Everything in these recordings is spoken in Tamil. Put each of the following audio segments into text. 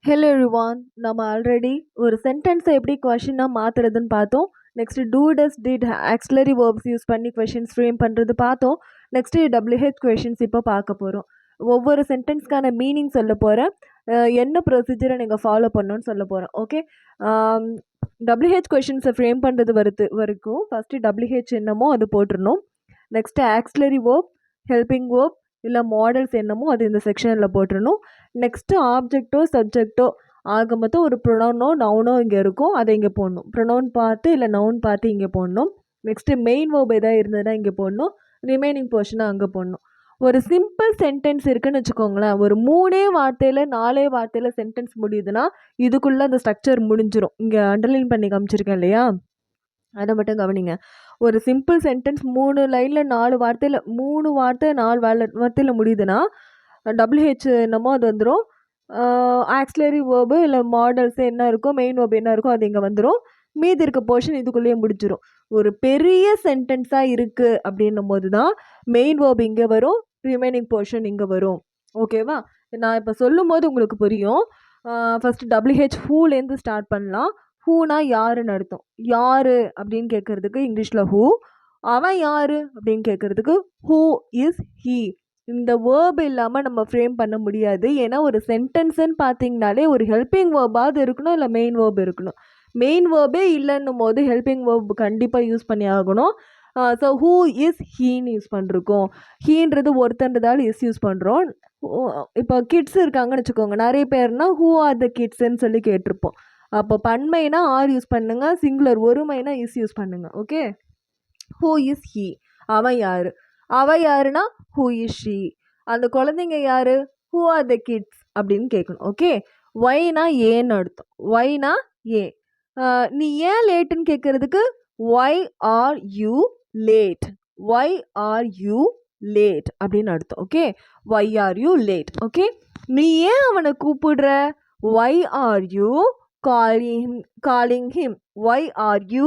ஹலோ எவ்ரிவான், நம்ம ஆல்ரெடி ஒரு சென்டென்ஸை எப்படி கொஷினாக மாற்றுறதுன்னு பார்த்தோம். Next do does did auxiliary verbs use பண்ணி கொஷின்ஸ் ஃப்ரேம் பண்ணுறது பார்த்தோம். நெக்ஸ்ட்டு WH கொஷின்ஸ் இப்போ பார்க்க போகிறோம். ஒவ்வொரு சென்டென்ஸ்க்கான மீனிங் சொல்ல போகிறேன். என்ன ப்ரொசீஜரை நீங்கள் ஃபாலோ பண்ணணும்னு சொல்ல போகிறேன். ஓகே, WH கொஷின்ஸை ஃப்ரேம் பண்ணுறது வரைக்கும் ஃபஸ்ட்டு WH என்னமோ அது போட்டுருணும். Next auxiliary verb, helping verb இல்லை மாடல்ஸ் என்னமோ அது இந்த செக்ஷனில் போட்டுருணும். நெக்ஸ்ட்டு ஆப்ஜெக்டோ சப்ஜெக்டோ ஆக மொத்தம் ஒரு ப்ரொனவுனோ நவுனோ இங்கே இருக்கும், அதை இங்கே போடணும். ப்ரொனவுன் பார்த்து இல்லை நவுன் பார்த்து இங்கே போடணும். நெக்ஸ்ட்டு மெயின் வேர்ப் எதாவது இருந்ததுன்னா இங்கே போடணும். ரிமைனிங் போர்ஷனை அங்கே போடணும். ஒரு சிம்பிள் சென்டென்ஸ் இருக்குன்னு வச்சுக்கோங்களேன், ஒரு 3 வார்த்தையில் 4 வார்த்தையில் சென்டென்ஸ் முடியுதுன்னா இதுக்குள்ளே அந்த ஸ்ட்ரக்சர் முடிஞ்சிடும். இங்கே அண்டர்லைன் பண்ணி காமிச்சிருக்கேன் இல்லையா, அதை மட்டும் கவனிங்க. ஒரு சிம்பிள் சென்டென்ஸ் 3 லைனில் 4 வார்த்தையில் 3 வார்த்தை 4 வார்த்தையில் முடியுதுன்னா WH என்னமோ அது வந்துடும். ஆக்சிலரி வேர்பு இல்லை மாடல்ஸ் என்ன இருக்கோ, மெயின் வேர்பு என்ன இருக்கோ அது இங்கே வந்துடும். மீதி இருக்க போர்ஷன் இதுக்குள்ளேயே முடிச்சிடும். ஒரு பெரிய சென்டென்ஸாக இருக்குது அப்படின்னும் போது தான் மெயின் வேர்பு இங்கே வரும், ரிமைனிங் போர்ஷன் இங்கே வரும். ஓகேவா? நான் இப்போ சொல்லும் போது உங்களுக்கு புரியும். ஃபஸ்ட்டு WH ஹூலேருந்து ஸ்டார்ட் பண்ணலாம். ஹூனா யாருன்னு அர்த்தம். யார் அப்படின்னு கேட்குறதுக்கு இங்கிலீஷில் ஹூ. அவன் யார் அப்படின்னு கேட்குறதுக்கு ஹூ இஸ் ஹீ. இந்த வேர்ப் இல்லாமல் நம்ம ஃப்ரேம் பண்ண முடியாது. ஏன்னா ஒரு சென்டென்ஸுன்னு பார்த்தீங்கனாலே ஒரு ஹெல்பிங் வேர்பாவது இருக்கணும், இல்லை மெயின் வேர்ப் இருக்கணும். மெயின் வேர்பே இல்லைன்னும் போது ஹெல்பிங் வேர்ப் கண்டிப்பாக யூஸ் பண்ணி ஆகணும். ஸோ ஹூ இஸ் ஹீன்னு யூஸ் பண்ணிருக்கோம். ஹீன்றது ஒருத்தன்றதால இஸ் யூஸ் பண்ணுறோம். இப்போ கிட்ஸ் இருக்காங்கன்னு வச்சுக்கோங்க, நிறைய பேர்னா ஹூ ஆர் த கிட்ஸ்ன்னு சொல்லி கேட்டிருப்போம். அப்போ பன்மைனா ஆர் யூஸ் பண்ணுங்க, சிங்குலர் ஒருமைனா இஸ் யூஸ் பண்ணுங்க. ஓகே, ஹூ இஸ் ஹீ, அவன் யார். அவ யாருன்னா ஹூ இஸ் ஷீ. அந்த குழந்தைங்க யாரு, ஹூ ஆர் த கிட்ஸ் அப்படின்னு கேட்கணும். ஓகே, ஒய்னா ஏன்னு அர்த்தம். ஒய்னா ஏ. நீ ஏன் லேட்டுன்னு கேட்கறதுக்கு why are you late. Why are you late அப்படின்னு அர்த்தம். Okay, why are you late. Okay, நீ ஏன் அவனை கூப்பிடுற, why are you calling him. Why are you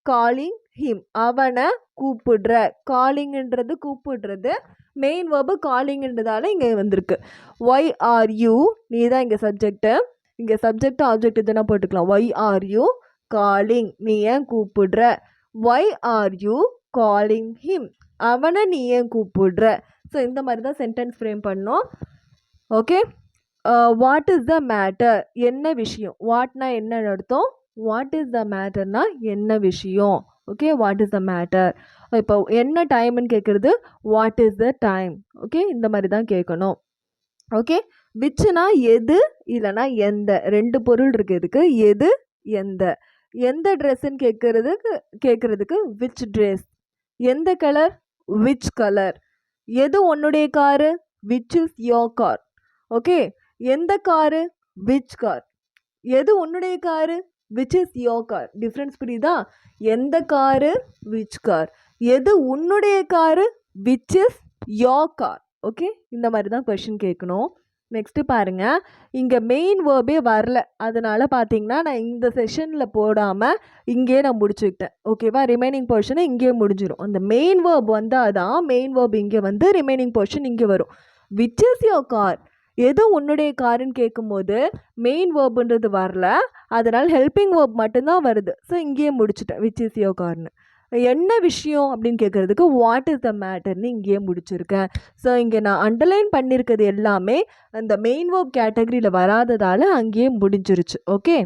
calling him, அவனை கூப்பிடுற. காலிங்ன்றது கூப்பிடுறது, மெயின் வேர்பு காலிங்ன்றதால இங்கே வந்திருக்கு. ஒய் ஆர் யூ, நீ தான் இங்கே சப்ஜெக்டு. இங்கே சப்ஜெக்ட் ஆப்ஜெக்ட் இதுனா போட்டுக்கலாம். ஒய் ஆர் யூ காலிங், நீ ஏன் கூப்பிடுற. Why are you calling him, அவனை நீ ஏன் கூப்பிடுற. ஸோ இந்த மாதிரி தான் சென்டென்ஸ் ஃப்ரேம் பண்ணோம். Okay, what is the matter, என்ன விஷயம். வாட்னா என்ன அர்த்தம், வாட் இஸ் த மேட்டர்னா என்ன விஷயம். Okay, what is the matter. இப்போ என்ன டைம்னு கேட்குறது what is the time. Okay, இந்த மாதிரி தான் கேட்கணும். ஓகே, விச்னா எது இல்லைனா எந்த, ரெண்டு பொருள் இருக்குது இதுக்கு. எது எந்த. எந்த ட்ரெஸ்ஸுன்னு கேட்குறதுக்கு விச் ட்ரெஸ். எந்த கலர், விச் கலர். எது உன்னுடைய car, which is your car. Okay, எந்த காரு, விச் கார். எது உன்னுடைய car, which is your car. Difference புரியுதா? எந்த காரு, விச் கார். எது உன்னுடைய car, which is your car. Okay, இந்த மாதிரி தான் கொஷின் கேட்கணும். நெக்ஸ்ட்டு பாருங்கள், இங்கே மெயின் வேர்பே வரல, அதனால் பார்த்தீங்கன்னா நான் இந்த செஷனில் போடாமல் இங்கேயே நான் முடிச்சுக்கிட்டேன். ஓகேவா, ரிமைனிங் போர்ஷனை இங்கேயே முடிஞ்சிடும். அந்த மெயின் வேர்ப் வந்தால் தான் மெயின் வேர்ப் இங்கே வந்து ரிமைனிங் போர்ஷன் இங்கே வரும். விச் இஸ் யோர் கார், எது உன்னுடைய காருன்னு கேட்கும்போது மெயின் வேர்புன்றது வரல, அதனால் ஹெல்பிங் வேர்ப் மட்டும்தான் வருது. ஸோ இங்கேயே முடிச்சுட்டேன் விச் இஸ் யோர் கார்னு. என்ன விஷயம் அப்படின்னு கேட்குறதுக்கு வாட் இஸ் த மேட்டர்னு இங்கேயே முடிச்சிருக்கேன். ஸோ இங்கே நான் அண்டர்லைன் பண்ணியிருக்கிறது எல்லாமே அந்த மெயின் வேர்ப் கேட்டகரியில் வராததால் அங்கேயே முடிஞ்சிருச்சு. Okay,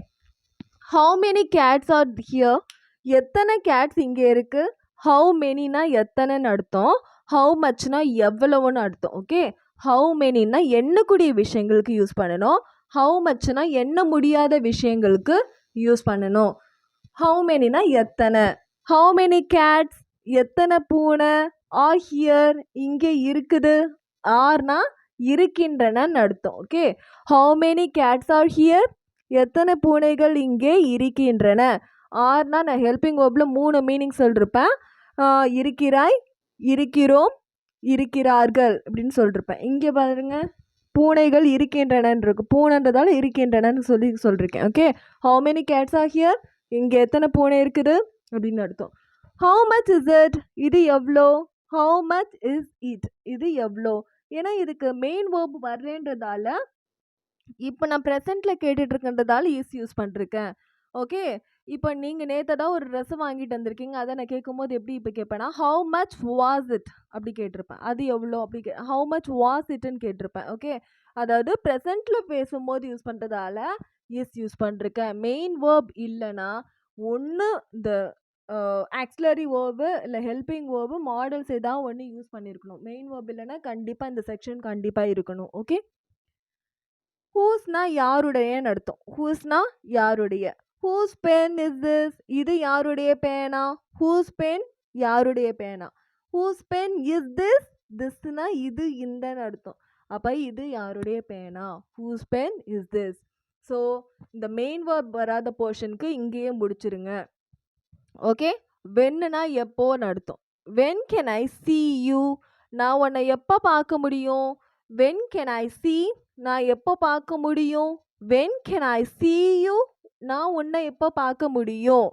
how many cats are here, எத்தனை கேட்ஸ் இங்கே இருக்குது. ஹவு மெனினா எத்தனைன்னு அர்த்தம், ஹவு மச்னா எவ்வளவுன்னு அர்த்தம். ஓகே, ஹவு மெனின்னா எண்ணக்கூடிய விஷயங்களுக்கு யூஸ் பண்ணணும், ஹவு மச்னா எண்ண முடியாத விஷயங்களுக்கு யூஸ் பண்ணணும். ஹவு மெனினா எத்தனை. ஹவு மெனி கேட்ஸ், எத்தனை பூனை. ஆர் ஹியர், இங்கே இருக்குது. ஆர்னா இருக்கின்றனன்னு அர்த்தம். Okay, how many cats are here, எத்தனை பூனைகள் இங்கே இருக்கின்றன. ஆர்னா நான் ஹெல்பிங் வேர்பில் 3 மீனிங் சொல்லிருப்பேன். இருக்கிறாய், இருக்கிறோம், இருக்கிறார்கள் அப்படின்னு சொல்லிருப்பேன். இங்கே பாருங்க, பூனைகள் இருக்கின்றனன்னு இருக்கு, பூனைன்றதால இருக்கின்றனன்னு சொல்லியிருக்கேன். Okay, how many cats are here, இங்கே எத்தனை பூனை இருக்குது அப்படின்னு அர்த்தம். ஹவு மச் இஸ் இட், இது எவ்வளோ. ஹவு மச் இஸ் இட், இது எவ்வளோ. ஏன்னா இதுக்கு மெயின் வேர்ப் வரலன்றதால இப்போ நான் ப்ரெசென்ட்டில் கேட்டுட்ருக்கன்றதால இஸ் யூஸ் பண்ணிருக்கேன். ஓகே. இப்போ நீங்கள் நேற்று தான் ஒரு ட்ரெஸ் வாங்கிட்டு வந்திருக்கீங்க. அதை நான் கேட்கும்போது எப்படி இப்போ கேட்பேன்னா, ஹவு மச் வாஸ் இட் அப்படி கேட்டிருப்பேன். அது எவ்வளோ அப்படி ஹவு மச் வாஸ் இட்ன்னு கேட்டிருப்பேன். ஓகே. அதாவது ப்ரெசென்ட்டில் பேசும்போது யூஸ் பண்ணுறதால இஸ் யூஸ் பண்ணிருக்கேன். மெயின் வேர்ப் இல்லைன்னா ஒன்று இந்த ஆக்சிலரி வேர்பு இல்லை ஹெல்பிங் வேர்பு மாடல்ஸ் ஏதாவது ஒன்று யூஸ் பண்ணியிருக்கணும். மெயின் வேர்ப் இல்லைன்னா கண்டிப்பாக இந்த செக்ஷன் கண்டிப்பாக இருக்கணும். ஓகே. ஹூஸ்னா யாருடையன்னு அர்த்தம். ஹூஸ்னா யாருடைய. ஹூஸ் பென் இஸ் திஸ் இது யாருடைய பேனா. ஹூஸ் பென் யாருடைய பேனா. ஹூஸ் பென் இஸ் திஸ் திஸ்னா இது இந்தன்னு அர்த்தம். அப்போ இது யாருடைய பேனா. Whose pen is this. So இந்த மெயின் வேர்ப் வராத போர்ஷனுக்கு இங்கேயே முடிச்சிருங்க. ஓகே. வென்னுனா எப்போன்னு அர்த்தம். When can I see you நான் உன்னை எப்போ பார்க்க முடியும். வென் கேன் ஐ see நான் எப்போ பார்க்க முடியும். When can I see you நான் உன்னை எப்போ பார்க்க முடியும்.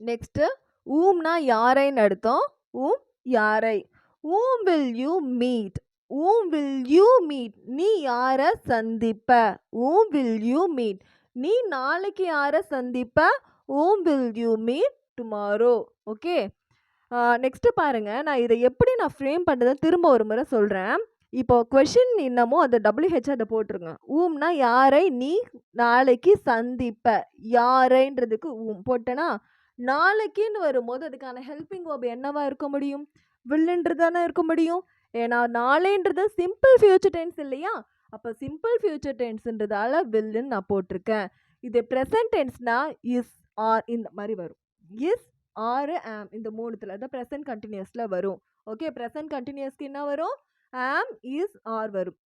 நெக்ஸ்ட் ஊம்னா யாரைன்னு அர்த்தம். ஊம் யாரை. Whom will you meet. Whom will you meet நீ யாரை சந்திப்ப. ஊம் வில் யூ மீட் நீ நாளைக்கு யாரை சந்திப்ப. Whom will you meet tomorrow. Okay. Next பாருங்க, நான் இதை எப்படி நான் ஃப்ரேம் பண்ணுறதுன்னு திரும்ப ஒரு முறை சொல்கிறேன். இப்போ கொஷின் என்னமோ அதை WH அதை போட்டுருங்க. ஊம்னா யாரை நீ நாளைக்கு சந்திப்ப. யாரைன்றதுக்கு ஊம் போட்டேன்னா நாளைக்குன்னு வரும்போது அதுக்கான ஹெல்பிங் வேர்ப் என்னவா இருக்க முடியும். வில்லுன்றது தானே இருக்க முடியும். ஏன்னா நாளைன்றது சிம்பிள் ஃபியூச்சர் டென்ஸ் இல்லையா. அப்போ சிம்பிள் ஃபியூச்சர் டென்ஸ்ன்றதால வில்லுன்னு நான் போட்டிருக்கேன். இது ப்ரெசன்ட் டென்ஸ்னா இஸ் ஆர் இந்த மாதிரி வரும். இஸ் ஆர் ஆம் இந்த மூணுத்துல தான் ப்ரெசன்ட் கண்டினியூஸில் வரும். ஓகே. ப்ரெசன்ட் கண்டினியூஸ்க்கு என்ன வரும். ஆம் இஸ் ஆர் வரும்.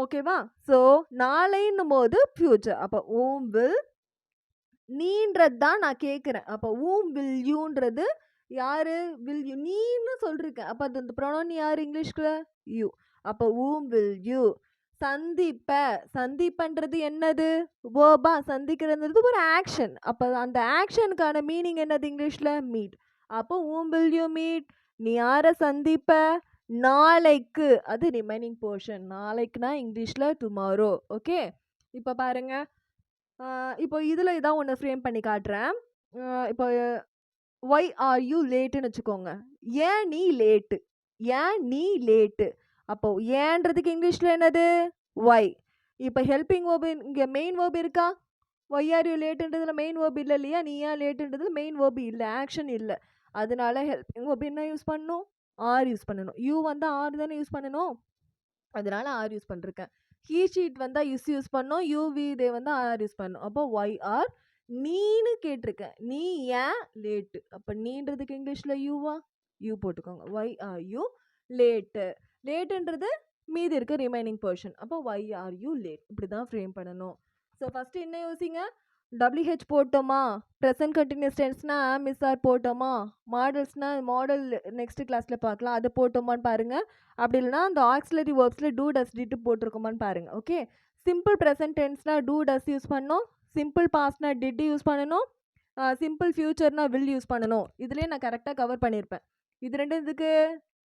ஓகேவா. ஸோ நாளைன்னும் போது ஃபியூச்சர். அப்போ ஊம் வில் நீன்றது தான் நான் கேட்குறேன். அப்போ ஊம் வில் யூன்றது யாரு. வில் யூ நீன்னு சொல்லிருக்கேன். அப்போ அது அந்த ப்ரொனவுன் யார் இங்கிலீஷ்குள்ள யூ. அப்போ ஊம் வில் யூ. சந்திப்ப. சந்திப்பன்றது என்னது வேர்பா. சந்திக்கிறது ஒரு ஆக்ஷன். அப்போ அந்த ஆக்ஷனுக்கான மீனிங் என்னது இங்கிலீஷில் மீட். அப்போ ஊம் வில் யூ மீட் நீ யாரை சந்திப்ப நாளைக்கு. அது ரிமைனிங் போர்ஷன். நாளைக்குனா இங்கிலீஷில் டுமாரோ. ஓகே. இப்போ பாருங்க, இப்போ இதில் இதான் ஒன்று ஃப்ரேம் பண்ணி காட்டுறேன். இப்போ ஒய் ஆர் யூ லேட்டுன்னு வச்சுக்கோங்க. ஏன் நீ லேட்டு. ஏன் நீ லேட்டு. அப்போ ஏன்றதுக்கு இங்கிலீஷில் என்னது ஒய். இப்போ ஹெல்பிங் வேர்பு இங்கே மெயின் வேர்பு இருக்கா. ஒய் ஆர் யூ லேட்டுன்றதுல மெயின் வேர்பு இல்லை இல்லையா. நீ ஏன் லேட்டுன்றதுல மெயின் வேர்பு இல்லை, ஆக்ஷன் இல்லை. அதனால ஹெல்பிங் வேர்பு என்ன யூஸ் பண்ணணும். ஆர் யூஸ் பண்ணணும். யூ வந்து ஆர் தானே யூஸ் பண்ணணும். அதனால ஆர் யூஸ் பண்ணிருக்கேன். ஹீ ஷீட் வந்தால் இஸ் யூஸ் பண்ணோம். யூவி இதே வந்து ஆர் யூஸ் பண்ணோம். அப்போ ஒய் ஆர் நீன்னு கேட்டிருக்கேன். நீ ஏன் லேட்டு. அப்போ நீன்றதுக்கு இங்கிலீஷில் யூவா. யூ போட்டுக்கோங்க. Why are you late. லேட்டுன்றது மீதி இருக்க ரிமைனிங் போர்ஷன். அப்போ ஒய் ஆர் யூ லேட். இப்படி தான் ஃப்ரேம் பண்ணணும். ஸோ ஃபஸ்ட்டு என்ன யோசிங்க. WH போட்டோமா. ப்ரெசன்ட் கண்டினியூஸ் டென்ஸ்னா மிஸ் ஆர் போட்டோமா. மாடல்ஸ்னா மாடல் நெக்ஸ்ட் கிளாஸில் பார்க்கலாம். அதை போட்டோமான்னு பாருங்கள். அப்படி இல்லைனா அந்த ஆக்சிலரி வேர்ப்ஸில் டூ டஸ் டிட் போட்டிருக்கோமான்னு பாருங்கள். ஓகே. சிம்பிள் ப்ரெசன்ட் டென்ஸ்னா டூ டஸ் யூஸ் பண்ணணும். சிம்பிள் பாஸ்ட்னா டிட் யூஸ் பண்ணணும். சிம்பிள் ஃபியூச்சர்னா வில் யூஸ் பண்ணணும். இதுலேயே நான் கரெக்டாக கவர் பண்ணியிருப்பேன். இது ரெண்டு இதுக்கு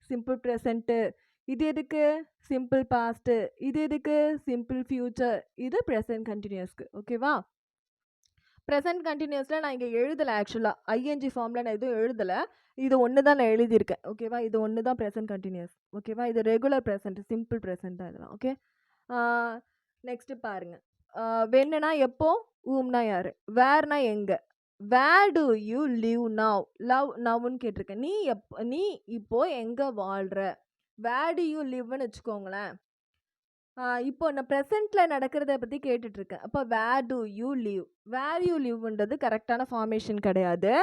சிம்பிள் ப்ரெசண்ட்டு. இது எதுக்கு சிம்பிள் பாஸ்ட்டு. இது எதுக்கு சிம்பிள் ஃபியூச்சர். இது ப்ரெசன்ட் கண்டினியூஸ்க்கு. ஓகேவா. ப்ரெசன்ட் கண்டினியூஸில் நான் இங்கே எழுதலை. ஆக்சுவலாக ஐஎன்ஜி ஃபார்மில் நான் எதுவும் எழுதலை. இது ஒன்று தான் நான் எழுதியிருக்கேன். ஓகேவா. இது ஒன்று தான் ப்ரெசன்ட் கண்டினியூஸ். ஓகேவா. இது ரெகுலர் ப்ரெசன்ட் சிம்பிள் ப்ரெசன்ட் தான் இதெல்லாம். ஓகே. நெக்ஸ்ட்டு பாருங்கள். வென்னுனா எப்போ. ஊம்னா யார். வேர்னா எங்கே. Where do you live now. Live நவ்னு கேட்டிருக்கேன். நீ இப்போ எங்கே வாழ்கிற. வேர் டு யூ லிவ்னு வச்சுக்கோங்களேன். இப்போ நான் ப்ரெசென்ட்டில் நடக்கிறத பற்றி கேட்டுட்ருக்கேன். அப்போ where do you live. Where you லிவ்ன்றது கரெக்டான ஃபார்மேஷன் கிடையாது.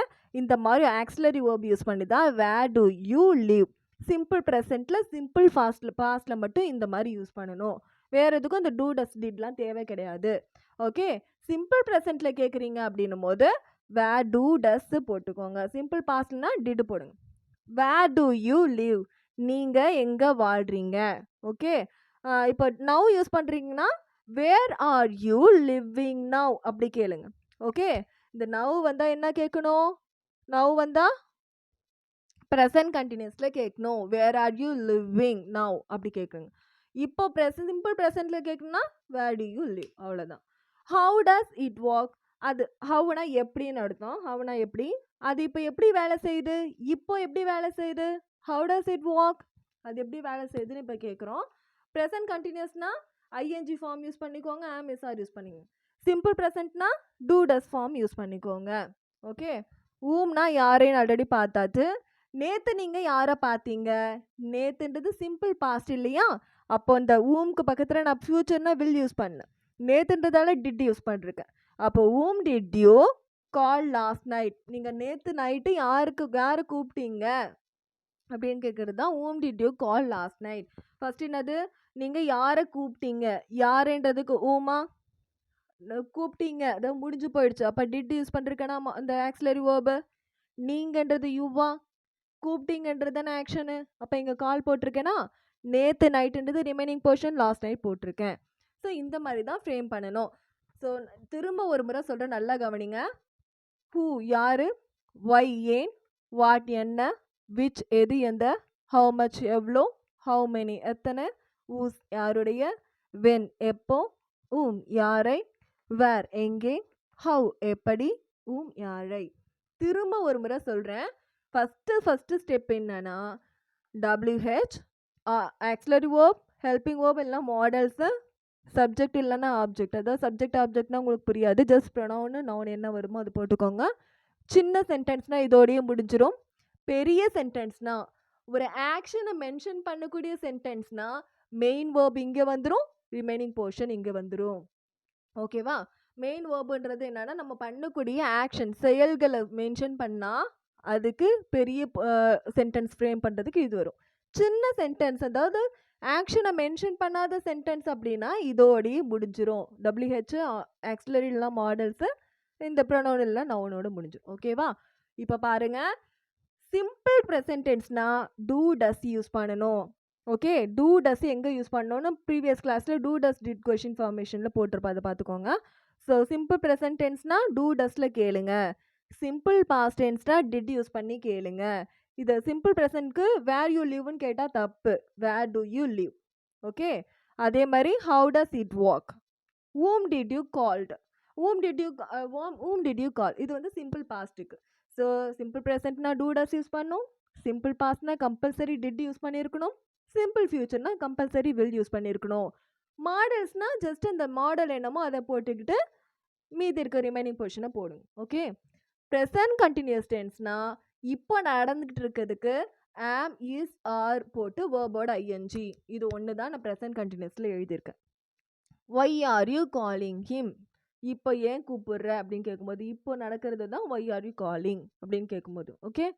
இந்த மாதிரி ஆக்சிலரி வேர்ப் யூஸ் பண்ணி தான் where do you live. Simple ப்ரெசென்ட்டில் சிம்பிள் பாஸ்ட்டில் மட்டும் இந்த மாதிரி யூஸ் பண்ணணும். வேறு எதுக்கும் இந்த டூ டஸ் டிட்லாம் தேவை கிடையாது. ஓகே. சிம்பிள் ப்ரெசென்ட்டில் கேட்குறீங்க அப்படின்னும் போது வேர் டூ டஸ் போட்டுக்கோங்க. சிம்பிள் பாஸ்ட்னா டிட் போடுங்க. வேர் டு யூ லிவ் நீங்கள் எங்கே வாழ்கிறீங்க. ஓகே. இப்போ நவ் யூஸ் பண்ணுறீங்கன்னா where are you living now அப்படி கேளுங்க. ஓகே. இந்த நவ் வந்தால் என்ன கேட்கணும். நவ் வந்தால் ப்ரெசன்ட் கண்டினியூஸில் கேட்கணும். Where are you living now அப்படி கேட்குங்க. இப்போ சிம்பிள் ப்ரெசென்ட்டில் கேட்கணும்னா வேர் டு யூ லிவ், அவ்வளோதான். ஹவு டஸ் இட் ஒர்க், அது ஹவுனா எப்படின்னு அர்த்தம். ஹவுனா எப்படி, அது இப்போ எப்படி வேலை செய்யுது, இப்போ எப்படி வேலை செய்யுது. ஹவு டஸ் இட் ஒர்க், அது எப்படி வேலை செய்யுதுன்னு இப்போ கேட்குறோம். ப்ரெசன்ட் கண்டினியூஸ்னா ஐஎன்ஜி ஃபார்ம் யூஸ் பண்ணிக்கோங்க, ஆம் எஸ்ஆர் யூஸ் பண்ணிக்கோங்க. சிம்பிள் ப்ரெசென்ட்னா டூ டஸ் ஃபார்ம் யூஸ் பண்ணிக்கோங்க. ஓகே, ஊம்னா யாரையும் ஆல்ரெடி பார்த்தாச்சு. நேற்று நீங்கள் யாரை பார்த்தீங்க, நேற்றுன்றது சிம்பிள் பாஸ்ட் இல்லையா, அப்போ இந்த ஊம்க்கு பக்கத்தில் நான் ஃப்யூச்சர்னா வில் யூஸ் பண்ணேன், நேற்றுன்றதால டிட் யூஸ் பண்ணிருக்கேன். அப்போ whom did you call last night, நீங்கள் நேற்று நைட்டு யாரை கூப்பிட்டீங்க அப்படின்னு கேட்குறது தான் whom did you call last night. First என்னது, நீங்கள் யாரை கூப்பிட்டீங்க, யாருன்றதுக்கு ஊமா, கூப்பிட்டீங்க அதான் முடிஞ்சு போயிடுச்சு. அப்போ டிட் யூஸ் பண்ணிருக்கேன்னா அந்த ஆக்சிலரி வேர்பு, நீங்கன்றது யூவா, கூப்பிட்டீங்கன்றது தானே ஆக்ஷனு. அப்போ இங்கே கால் போட்டிருக்கேன்னா நேற்று நைட்டுன்றது ரிமைனிங் போர்ஷன், லாஸ்ட் நைட் போட்டிருக்கேன். ஸோ இந்த மாதிரி தான் ஃப்ரேம் பண்ணணும். ஸோ திரும்ப ஒரு முறை சொல்கிறேன், நல்லா கவனிங்க. ஹூ யார், ஒய் ஏன், வாட் என்ன, விச் எது எந்த, ஹவு மச் எவ்வளோ, ஹவு மெனி எத்தனை, ஊஸ் யாருடைய, வென் எப்போ, யாரை, வேர் எங்கே, ஹவு எப்படி, யாரை. திரும்ப ஒரு முறை சொல்கிறேன். ஃபஸ்ட்டு ஸ்டெப் என்னன்னா WH auxiliary verb, helping verb இல்லைனா மாடல்ஸு, சப்ஜெக்ட் இல்லைன்னா ஆப்ஜெக்ட். அதாவது சப்ஜெக்ட் ஆப்ஜெக்ட்னா உங்களுக்கு புரியாது, ஜஸ்ட் ப்ரொனவுன் நவுன் என்ன வருமோ அது போட்டுக்கோங்க. சின்ன சென்டென்ஸ்னால் இதோடையே முடிஞ்சிடும். பெரிய சென்டென்ஸ்னால் ஒரு ஆக்ஷனை மென்ஷன் பண்ணக்கூடிய சென்டென்ஸ்னால் மெயின் வேர்ப் இங்கே வந்துடும், ரிமைனிங் போர்ஷன் இங்கே வந்துடும். ஓகேவா. மெயின் வேர்புன்றது என்னன்னா நம்ம பண்ணக்கூடிய ஆக்ஷன் செயல்களை மென்ஷன் பண்ணால் அதுக்கு பெரிய சென்டென்ஸ் ஃப்ரேம் பண்ணுறதுக்கு இது வரும். சின்ன சென்டென்ஸ் அதாவது ஆக்ஷனை மென்ஷன் பண்ணாத சென்டென்ஸ் அப்படின்னா இதோடையே முடிஞ்சிடும். WH ஆக்சிலரிலாம் மாடல்ஸு, இந்த ப்ரொனவுன் இல்லை நவுனோட முடிஞ்சிடும். ஓகேவா. இப்போ பாருங்கள், சிம்பிள் ப்ரெசன்ட் டென்ஸ்னா டூ டஸ் யூஸ் பண்ணணும். ஓகே, டூ டஸ் எங்கே யூஸ் பண்ணணும்னு ப்ரீவியஸ் கிளாஸில் டூ டஸ் டிட் கொஷின் ஃபார்மேஷனில் போட்டிருப்பா, அதை பார்த்துக்கோங்க. ஸோ சிம்பிள் ப்ரெசன்ட் டென்ஸ்னா டூ டஸ்ல கேளுங்க, சிம்பிள் பாஸ்ட் டென்ஸ்னா டிட் யூஸ் பண்ணி கேளுங்க. இதை சிம்பிள் ப்ரெசன்ட்க்கு வேர் யூ லிவ்னு கேட்டால் தப்பு, வேர் டு யூ லிவ். ஓகே, அதே மாதிரி how does it work, whom did you called, whom did you call, இது வந்து சிம்பிள் பாஸ்ட்டுக்கு. ஸோ சிம்பிள் ப்ரெசன்ட்னா டூ டஸ் யூஸ் பண்ணும், சிம்பிள் பாஸ்ட்னா கம்பல்சரி டிட் யூஸ் பண்ணியிருக்கணும், சிம்பிள் ஃபியூச்சர்னா கம்பல்சரி வில் யூஸ் பண்ணியிருக்கணும். மாடல்ஸ்னா ஜஸ்ட் அந்த மாடல் என்னமோ அதை போட்டுக்கிட்டு மீதி இருக்க ரிமைனிங் பொசிஷனை போடுங்க. ஓகே, ப்ரெசன்ட் கண்டினியூஸ் டென்ஸ்னா இப்போ நடந்துக்கிட்டு இருக்கிறதுக்கு ஆம் இஸ் ஆர் போட்டு வேர்போட ஐஎன்ஜி, இது ஒன்று தான் நான் ப்ரெசன்ட் கண்டினியூஸில் எழுதியிருக்கேன். Why are you calling him, இப்போ ஏன் கூப்பிடுற அப்படின்னு கேட்கும்போது இப்போ நடக்கிறது தான் ஒய் ஆர் யூ காலிங் அப்படின்னு கேட்கும்போது. ஓகே,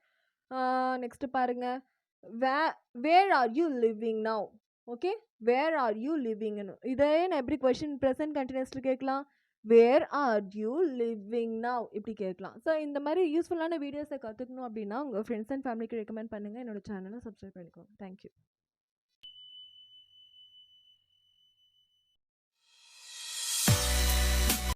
நெக்ஸ்ட் பாருங்க, where are you living now. Okay, where are you லிவிங்னு இதே நான் எப்படி கொஷின் ப்ரெசன்ட் கண்டினியூஸில் கேட்கலாம், where are you living now இப்படி கேட்கலாம். ஸோ இந்த மாதிரி யூஸ்ஃபுல்லான வீடியோஸை கற்றுக்கணும் அப்படின்னா உங்கள் ஃப்ரெண்ட்ஸ் அண்ட் ஃபேமிலிக்கு ரெக்கமெண்ட் பண்ணுங்கள், என்னோட சேனலை சப்ஸ்கிரைப் பண்ணிக்கோங்க. தேங்க்யூ.